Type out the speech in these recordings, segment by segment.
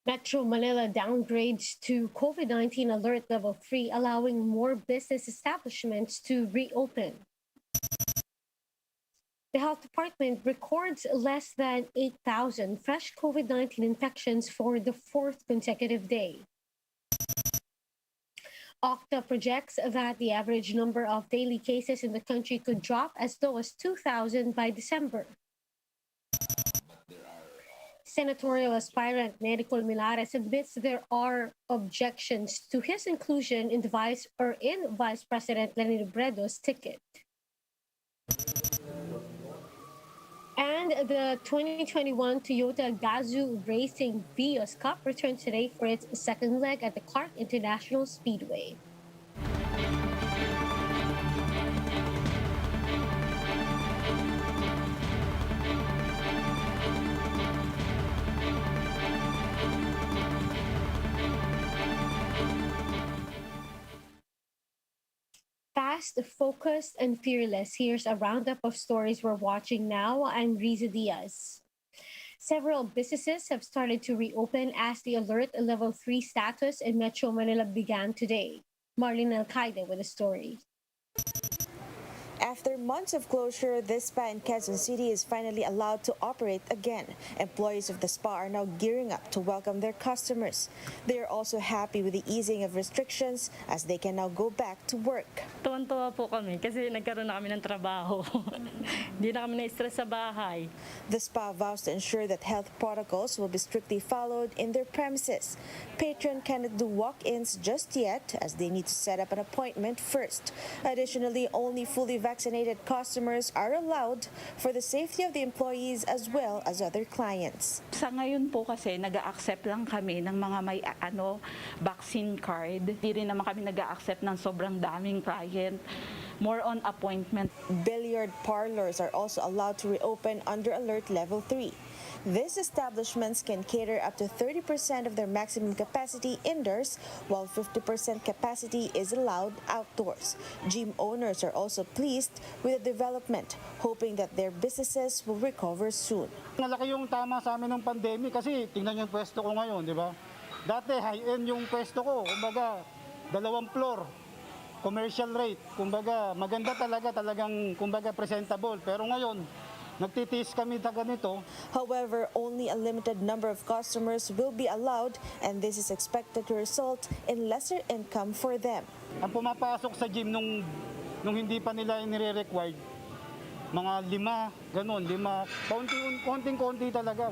Metro Manila downgrades to COVID-19 alert level 3, allowing more business establishments to reopen. The health department records less than 8,000 fresh COVID-19 infections for the fourth consecutive day. Octa projects that the average number of daily cases in the country could drop as low as 2,000 by December. Senatorial aspirant Medical Milares admits there are objections to his inclusion in Vice President Leni Robredo's ticket. And the 2021 Toyota Gazoo Racing Vios Cup returns today for its second leg at the Clark International Speedway. Fast, focused, and fearless. Here's a roundup of stories we're watching now. I'm Riza Diaz. Several businesses have started to reopen as the alert level 3 status in Metro Manila began today. Marlene Alcaide with the story. After months of closure, this spa in Quezon City is finally allowed to operate again. Employees of the spa are now gearing up to welcome their customers. They are also happy with the easing of restrictions as they can now go back to work. Tuwan-tuwa po kami kasi nagkaroon na kami ng trabaho. Hindi na kami na-stress sa bahay. The spa vows to ensure that health protocols will be strictly followed in their premises. Patrons cannot do walk-ins just yet as they need to set up an appointment first. Additionally, only fully vaccinated customers are allowed for the safety of the employees as well as other clients. Sa ngayon po kasi nag-a-accept lang kami ng mga may vaccine card. Hindi rin naman kami nag-a-accept ng sobrang daming client. More on appointment. Billiard parlors are also allowed to reopen under alert level 3. These establishments can cater up to 30% of their maximum capacity indoors, while 50% capacity is allowed outdoors. Gym owners are also pleased with the development, hoping that their businesses will recover soon. Malaki yung tama sa amin ng pandemic kasi tingnan yung pwesto ko ngayon, di ba? Dati high-end yung pwesto ko, kumbaga 2 floor, commercial rate, kumbaga maganda talagang kumbaga presentable. Pero ngayon, nagtitiis kami ta ganito. However, only a limited number of customers will be allowed and this is expected to result in lesser income for them. Ang pumapasok sa gym nung hindi pa nila nire-required, mga 5, ganun, 5, konting-konti talaga.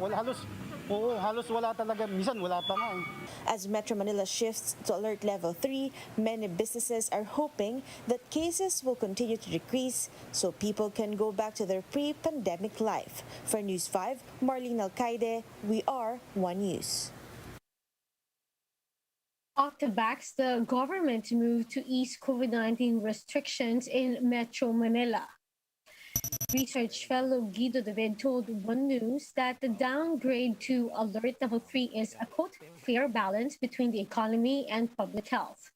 Halos wala talaga, minsan wala pa nga eh. As Metro Manila shifts to alert level 3, many businesses are hoping that cases will continue to decrease so people can go back to their pre-pandemic life. For News 5, Marlene Alcaide, we are One News. Octa backs the government move to ease COVID-19 restrictions in Metro Manila. Research fellow Guido David told One News that the downgrade to alert level 3 is a quote fair balance between the economy and public health.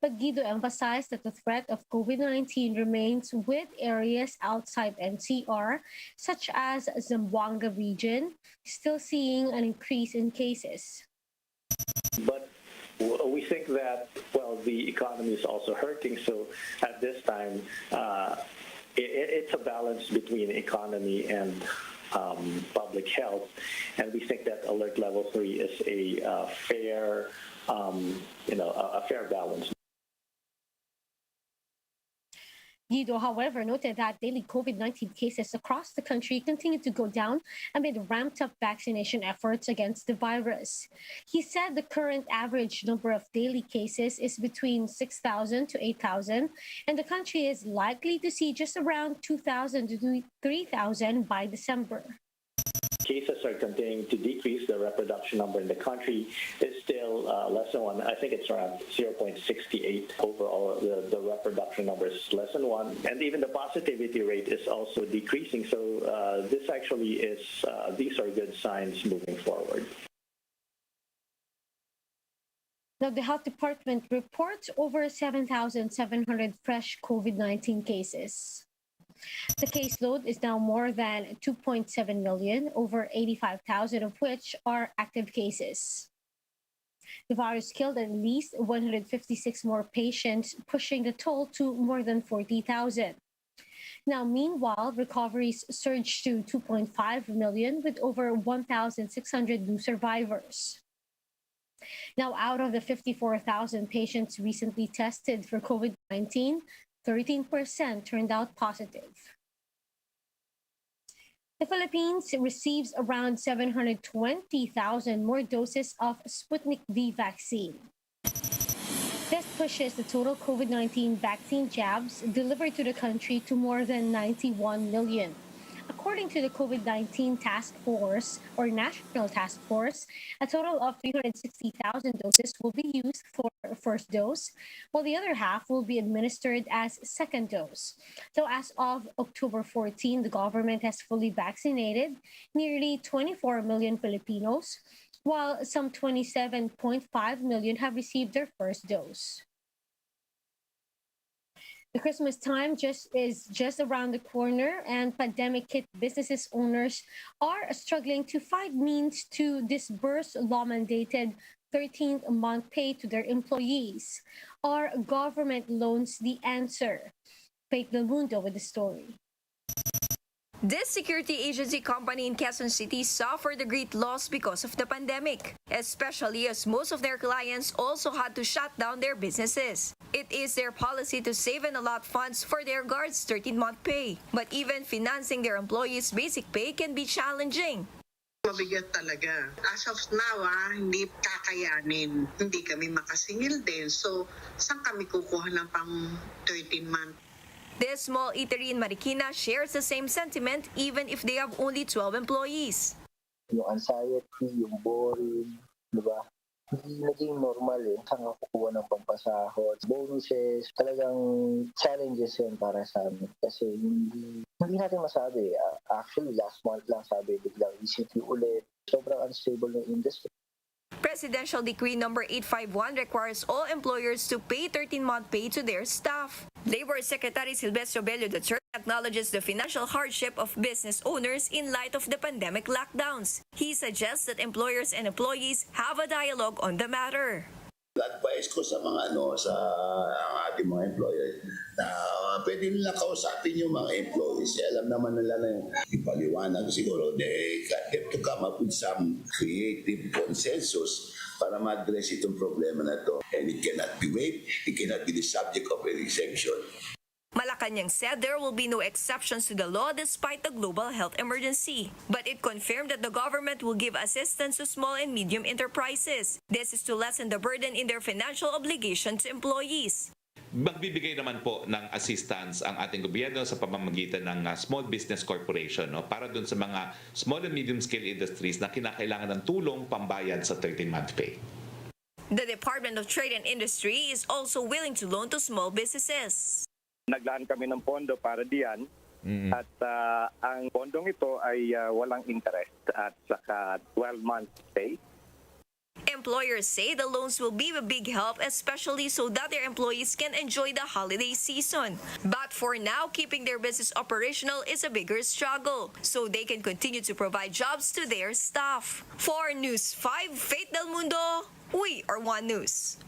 But Guido emphasized that the threat of COVID-19 remains with areas outside NCR, such as Zamboanga region, still seeing an increase in cases. But we think that, well, the economy is also hurting, so at this time, it's a balance between economy and public health, and we think that alert level 3 is a fair, a fair balance. Guido, however, noted that daily COVID-19 cases across the country continue to go down amid ramped-up vaccination efforts against the virus. He said the current average number of daily cases is between 6,000 to 8,000, and the country is likely to see just around 2,000 to 3,000 by December. Cases are continuing to decrease. The reproduction number in the country is still less than 1. I think it's around 0.68 overall. The reproduction number is less than 1. And even the positivity rate is also decreasing. So this actually is, these are good signs moving forward. Now, the health department reports over 7,700 fresh COVID-19 cases. The caseload is now more than 2.7 million, over 85,000 of which are active cases. The virus killed at least 156 more patients, pushing the toll to more than 40,000. Now, meanwhile, recoveries surged to 2.5 million with over 1,600 new survivors. Now, out of the 54,000 patients recently tested for COVID-19, 13% turned out positive. The Philippines receives around 720,000 more doses of Sputnik V vaccine. This pushes the total COVID-19 vaccine jabs delivered to the country to more than 91 million. According to the COVID-19 Task Force or National Task Force, a total of 360,000 doses will be used for first dose, while the other half will be administered as second dose. So as of October 14, the government has fully vaccinated nearly 24 million Filipinos, while some 27.5 million have received their first dose. The Christmas time is just around the corner, and pandemic hit businesses owners are struggling to find means to disburse law-mandated 13th month pay to their employees. Are government loans the answer? Faith Del Mundo with the story. This security agency company in Quezon City suffered a great loss because of the pandemic, especially as most of their clients also had to shut down their businesses. It is their policy to save and allot funds for their guards' 13-month pay. But even financing their employees' basic pay can be challenging. Mabigat talaga. As of now, hindi kakayanin. Hindi kami makasingil din. So, saan kami kukuha ng pang 13-month? This small eatery in Marikina shares the same sentiment even if they have only 12 employees. Yung anxiety, yung boring, di ba? Hindi naging normal hanggang kukuha ng pampasahod. Bonuses, talagang challenges yun para sa amin. Kasi hindi natin masabi. Actually, last month lang sabi, biglang ECT ulit. Sobrang unstable ng industry. Presidential Decree number 851 requires all employers to pay 13-month pay to their staff. Labor Secretary Silvestre Bello III acknowledges the financial hardship of business owners in light of the pandemic lockdowns. He suggests that employers and employees have a dialogue on the matter. Advice ko sa mga sa ating mga employers na pwede nila kausapin yung mga employees. Alam naman nila na yung ipaliwanag siguro. They have to come up with some creative consensus para ma-address itong problema na to. And it cannot be waived. It cannot be the subject of an exemption. Malacanang said there will be no exceptions to the law despite the global health emergency. But it confirmed that the government will give assistance to small and medium enterprises. This is to lessen the burden in their financial obligation to employees. Magbibigay naman po ng assistance ang ating gobyerno sa pamamagitan ng Small Business Corporation para dun sa mga small and medium scale industries na kinakailangan ng tulong pambayad sa 13-month pay. The Department of Trade and Industry is also willing to loan to small businesses. Naglaan kami ng pondo para diyan at ang pondong ito ay walang interest at saka 12 months pay. Employers say the loans will be a big help, especially so that their employees can enjoy the holiday season. But for now, keeping their business operational is a bigger struggle, so they can continue to provide jobs to their staff. For News 5, Faith Del Mundo, we are One News.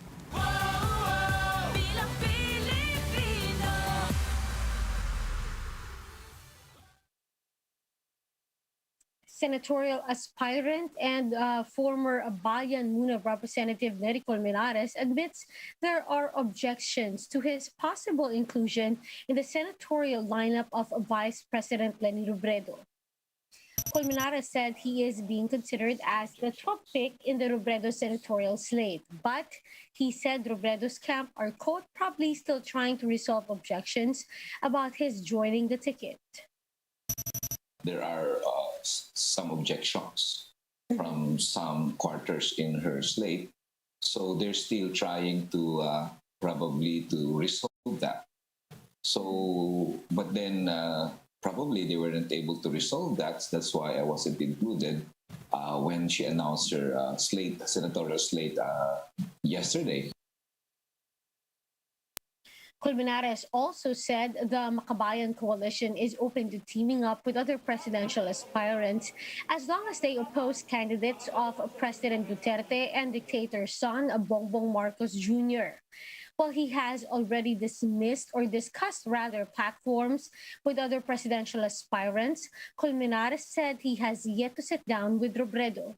Senatorial aspirant and former Bayan Muna Representative Nery Colmenares admits there are objections to his possible inclusion in the senatorial lineup of Vice President Leni Robredo. Colmenares said he is being considered as the top pick in the Robredo senatorial slate, but he said Robredo's camp are, quote, probably still trying to resolve objections about his joining the ticket. There are some objections from some quarters in her slate, so they're still trying to probably to resolve that. So, but then probably they weren't able to resolve that. That's why I wasn't included when she announced her senatorial slate yesterday. Colmenares also said the Makabayan Coalition is open to teaming up with other presidential aspirants as long as they oppose candidates of President Duterte and dictator's son, Bongbong Marcos Jr. While he has already dismissed or discussed rather platforms with other presidential aspirants, Colmenares said he has yet to sit down with Robredo.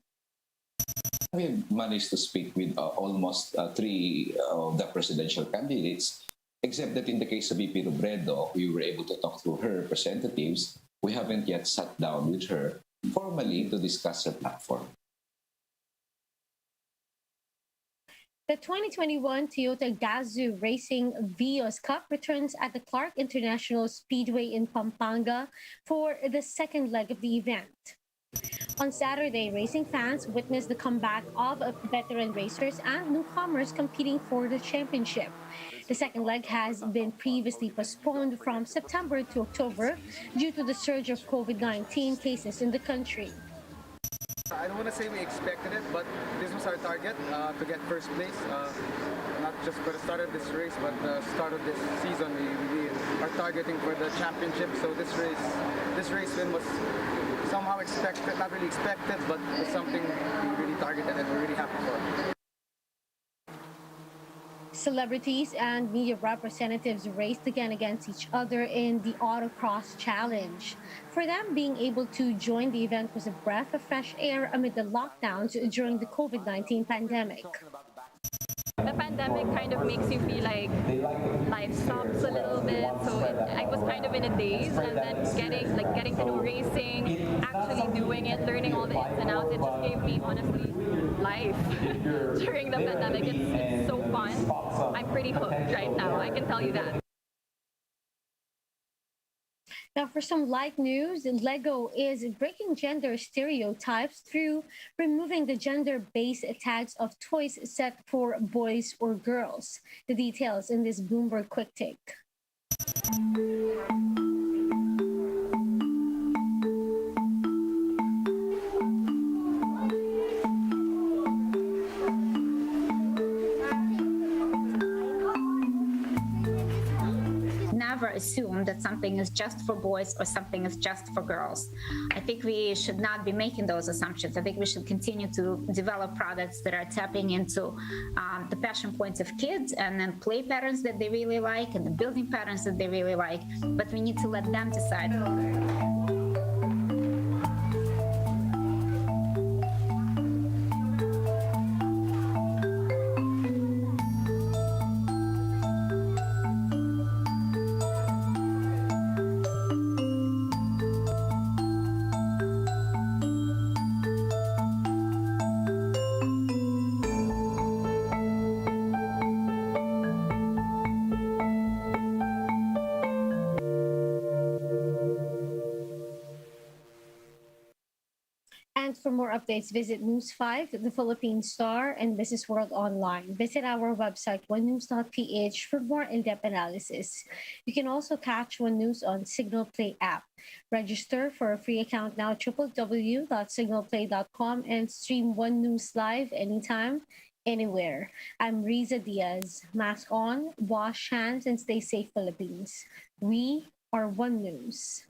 We managed to speak with almost three of the presidential candidates, except that in the case of VP Robredo, we were able to talk to her representatives. We haven't yet sat down with her formally to discuss her platform. The 2021 Toyota Gazoo Racing Vios Cup returns at the Clark International Speedway in Pampanga for the second leg of the event. On Saturday, racing fans witnessed the comeback of veteran racers and newcomers competing for the championship. The second leg has been previously postponed from September to October due to the surge of COVID-19 cases in the country. I don't want to say we expected it, but this was our target, to get first place. Not just for the start of this race, but the start of this season. We are targeting for the championship. So this race win was somehow expected, not really expected, but it was something we really targeted and we're really happy for. Celebrities and media representatives raced again against each other in the Autocross Challenge. For them, being able to join the event was a breath of fresh air amid the lockdowns during the COVID-19 pandemic. The pandemic kind of makes you feel like life stops a little bit, so I was kind of in a daze, and then getting to know racing, actually doing it, learning all the ins and outs, it just gave me honestly life during the pandemic. It's so fun. I'm pretty hooked right now, I can tell you that. Now, for some light news, Lego is breaking gender stereotypes through removing the gender-based tags of toys set for boys or girls. The details in this Bloomberg Quick Take. Never assume that something is just for boys or something is just for girls. I think we should not be making those assumptions. I think we should continue to develop products that are tapping into the passion points of kids and then play patterns that they really like and the building patterns that they really like. But we need to let them decide. And for more updates, visit News 5, The Philippine Star, and Business World Online. Visit our website, onenews.ph, for more in-depth analysis. You can also catch One News on Signal Play app. Register for a free account now, www.signalplay.com, and stream One News live anytime, anywhere. I'm Riza Diaz. Mask on, wash hands, and stay safe, Philippines. We are One News.